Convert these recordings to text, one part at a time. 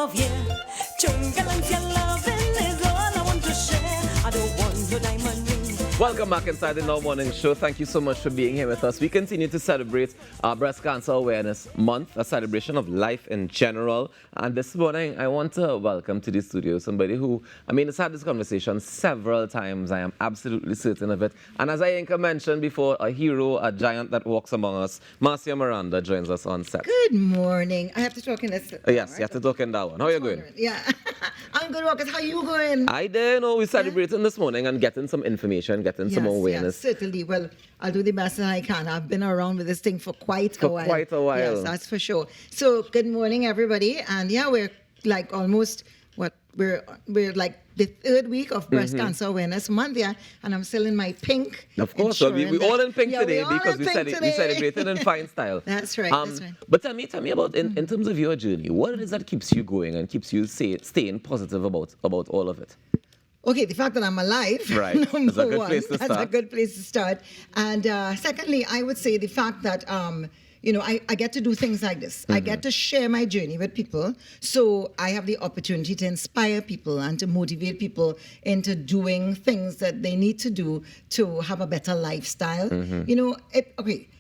of year. Jungle and your loving is all I want to share. I don't want your diamond ring. Welcome back inside the Now Morning Show. Thank you so much for being here with us. We continue to celebrate our Breast Cancer Awareness Month, a celebration of life in general. And this morning, I want to welcome to the studio somebody who, has had this conversation several times. I am absolutely certain of it. And as Inka mentioned before, a hero, a giant that walks among us, Marcia Miranda joins us on set. Good morning. I have to talk in this. Yes, right? You have to talk in that one. How are you going? Yeah. I'm good, Rawkus. How are you going? I did know we're celebrating this morning and getting some information, getting some awareness. Yes, certainly. Well, I'll do the best that I can. I've been around with this thing for quite a while. Yes, that's for sure. So, good morning, everybody. And yeah, we're like almost, we're like the third week of Breast Cancer Awareness Month, and I'm still in my pink. Of course, so we're all in pink today because we celebrated in fine style. That's right, that's right. But tell me about, in terms of your journey, what it is that keeps you going and keeps you staying positive about all of it? Okay, the fact that I'm alive, right. That's a good place to start. That's a good place to start. And secondly, I would say the fact that, I get to do things like this. I get to share my journey with people. So I have the opportunity to inspire people and to motivate people into doing things that they need to do to have a better lifestyle.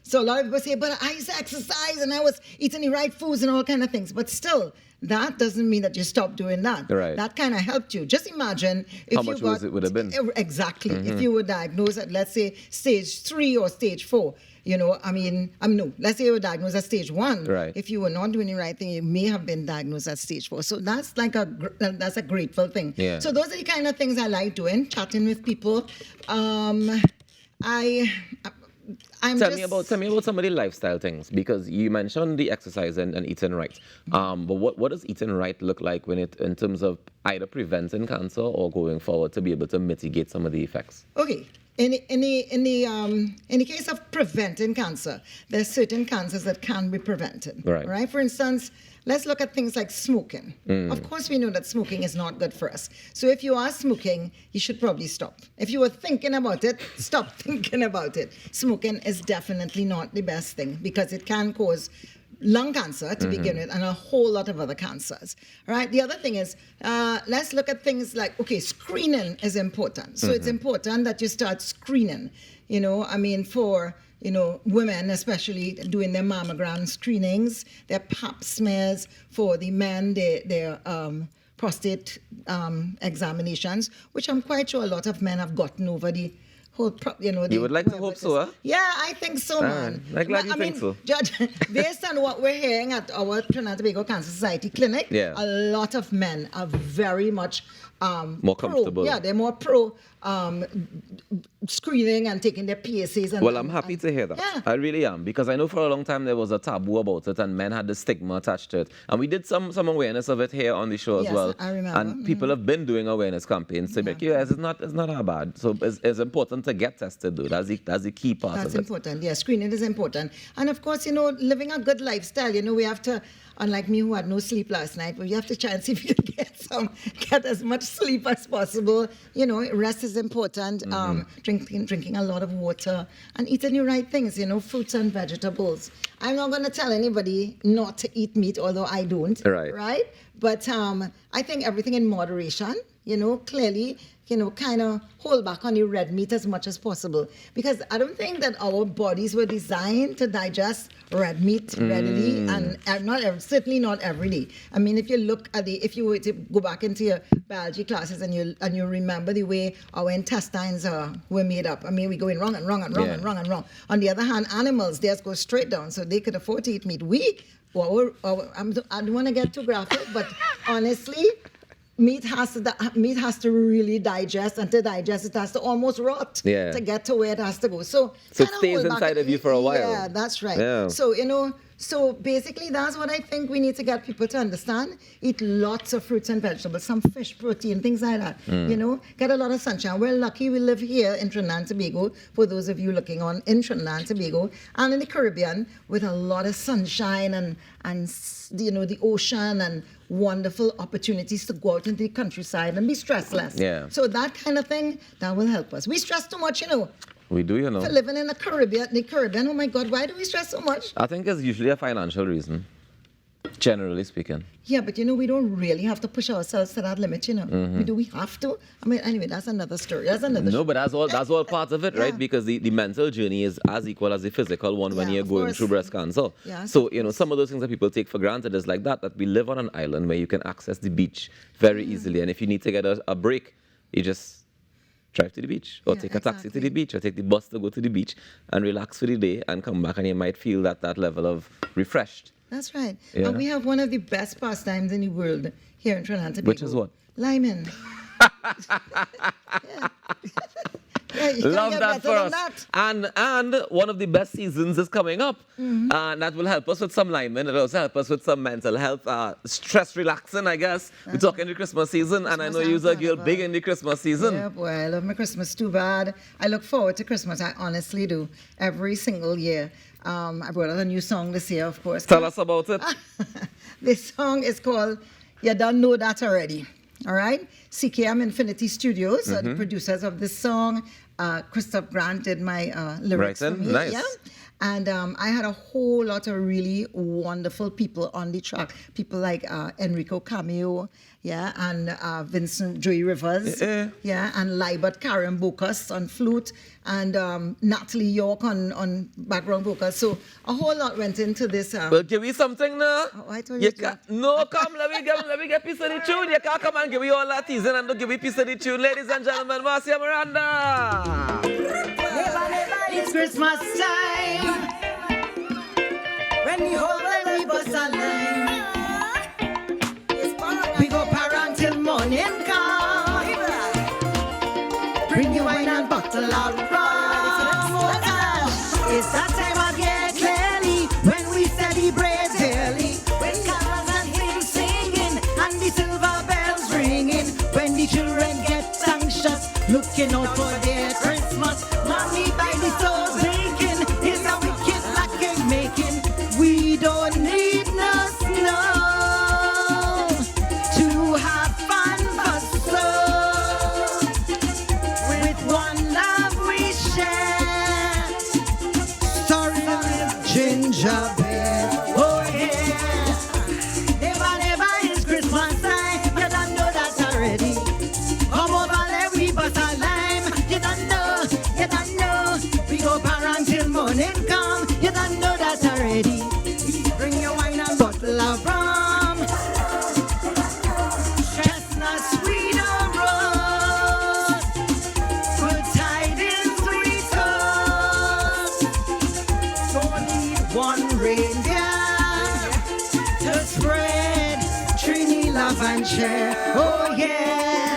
So a lot of people say, but I used to exercise and I was eating the right foods and all kind of things. But still, that doesn't mean that you stop doing that. Right. That kind of helped you. Just imagine if how much worse it would have been. Exactly. If you were diagnosed at, let's say, stage 3 or stage 4, let's say you were diagnosed at stage 1. Right. If you were not doing the right thing, you may have been diagnosed at stage 4. So that's like that's a grateful thing. Yeah. So those are the kind of things I like doing, chatting with people. Tell me about some of the lifestyle things, because you mentioned the exercise and eating right. But what does eating right look like in terms of either preventing cancer or going forward to be able to mitigate some of the effects? Okay. In the case of preventing cancer, there's certain cancers that can be prevented. Right. For instance, let's look at things like smoking. Of course, we know that smoking is not good for us. So if you are smoking, you should probably stop. If you were thinking about it, stop thinking about it. Smoking is definitely not the best thing because it can cause lung cancer to begin with and a whole lot of other cancers, right? The other thing is, let's look at things like, screening is important. So it's important that you start screening, for women, especially doing their mammogram screenings, their pap smears, for the men, their prostate examinations, which I'm quite sure a lot of men have gotten over the whole, you would like to hope so, huh? Yeah, I think so, man. I'm glad you think so. Judge, based on what we're hearing at our Trinidad and Tobago Cancer Society clinic, a lot of men are very much more comfortable. They're more pro screening and taking their PSAs. I'm happy to hear that. Yeah. I really am, because I know for a long time there was a taboo about it and men had the stigma attached to it. And we did some awareness of it here on the show as well. I remember. And people have been doing awareness campaigns to make it's not that bad. So it's important to get tested, though. That's the key part of it. That's important. Yeah, screening is important. And of course, living a good lifestyle, we have to, unlike me who had no sleep last night, but you have to try and see if you can get as much sleep as possible. Rest is important. Drinking a lot of water and eating the right things, fruits and vegetables. I'm not going to tell anybody not to eat meat, although I don't. Right? But I think everything in moderation, clearly, kind of hold back on the red meat as much as possible. Because I don't think that our bodies were designed to digest red meat readily, and certainly not every day. If you look at if you were to go back into your biology classes and you remember the way our intestines were made up. We go in wrong and wrong and wrong and wrong and wrong. On the other hand, animals, theirs go straight down, so they could afford to eat meat. I don't want to get too graphic, but honestly, meat has to really digest, and to digest it has to almost rot to get to where it has to go. So it stays inside of you for a while. Yeah, that's right. Yeah. So basically that's what I think we need to get people to understand. Eat lots of fruits and vegetables, some fish, protein, things like that. Get a lot of sunshine. We're lucky we live here in Trinidad and Tobago, for those of you looking on in Trinidad and Tobago, and in the Caribbean, with a lot of sunshine and the ocean and wonderful opportunities to go out into the countryside and be stressless. Yeah. So that kind of thing, that will help us. We stress too much, We do, For living in the Caribbean, oh my God, why do we stress so much? I think it's usually a financial reason. Generally speaking. Yeah, but we don't really have to push ourselves to that limit, Do we have to? I mean, anyway, that's another story. That's another No, but that's all part of it, right? Yeah. Because the mental journey is as equal as the physical one when Yeah, you're of going course. through breast cancer. Yes, So, of some of those things that people take for granted is like that we live on an island where you can access the beach very easily. And if you need to get a break, you just drive to the beach or Yeah, take a taxi to exactly. the beach or take the bus to go to the beach and relax for the day and come back and you might feel that level of refreshed. That's right. Yeah. And we have one of the best pastimes in the world here in Trinidad and Tobago. Which is what? Liming. Yeah, you can't Love get that better for than us. that. And one of the best seasons is coming up. Mm-hmm. And that will help us with some linemen. It'll also help us with some mental health, stress relaxing, I guess. We're talking the Christmas season, and I know Christmas you're a and girl Carnival. big in the Christmas season. Yeah, boy, I love my Christmas too bad. I look forward to Christmas. I honestly do. Every single year. I brought out a new song this year, of course. Tell us about it. This song is called You Don't Know That Already. All right? CKM Infinity Studios are the producers of this song. Christoph Grant did my lyrics for Writing? me. Nice. Yeah? And I had a whole lot of really wonderful people on the track. People like Enrico Cameo, yeah, and Vincent Joey Rivers, yeah, and Libert Karen Bokas on flute, and Natalie York on background vocals. So a whole lot went into this. Well, give me something now. Oh, I told you to. can't, no, come, let me get a piece of the tune. You can't come and give me all that teasing and don't give me a piece of the tune. Ladies and gentlemen, Marcia Miranda. It's Christmas time when we hold every bus a line. We go parent till morning come. Bring you wine and bottle of rum. It's that time of year clearly when we celebrate daily. When carols and hymns singing and the silver bells ringing. When the children get anxious looking out for their Christmas. Mommy by the stores baking is a wicked lucky making. We don't need no snow to have fun but so. With one love we share. Sorry with gingerbread. Oh yeah. Never it's Christmas time. You don't know that already. Come over, let we bust a lime. You don't know. We go parent till morning come. You don't know that already. Bring your wine and bottle of rum. Chestnut sweet or rose. Good tidings we toast. Don't need one reindeer to spread Trini love and share. Oh yeah.